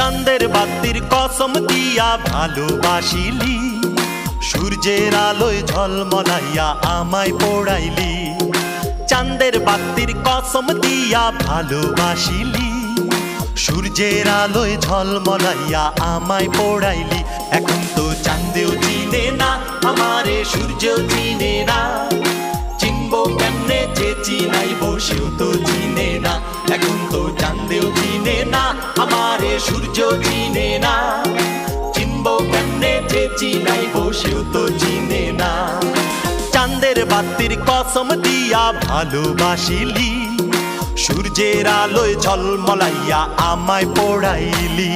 চাঁদের বাতির কসম দিয়া ভালোবাসিলি, সূর্যের আলোয় ঝলমলাইয়া আমায় পোড়াইলি। চাঁদের বাতির কসম দিয়া ভালোবাসিলি, সূর্যের আলোয় ঝলমলাইয়া আমায় পোড়াইলি। এখন তো চাঁদেও চিনে না আমারে, সূর্যও চিনে না, চিনবো কেমনে যে চিনাইব সেও তো চিনে না। এখন তো চাঁদেও চিনে না আমারে, সূর্যও চিনে না, চিনবো কেমনে যে চিনাইব সেও তো চিনে না। চাঁদের বাতির কসম দিয়া ভালোবাসিলি, সূর্যের আলোয় ঝলমলাইয়া আমায় পোড়াইলি।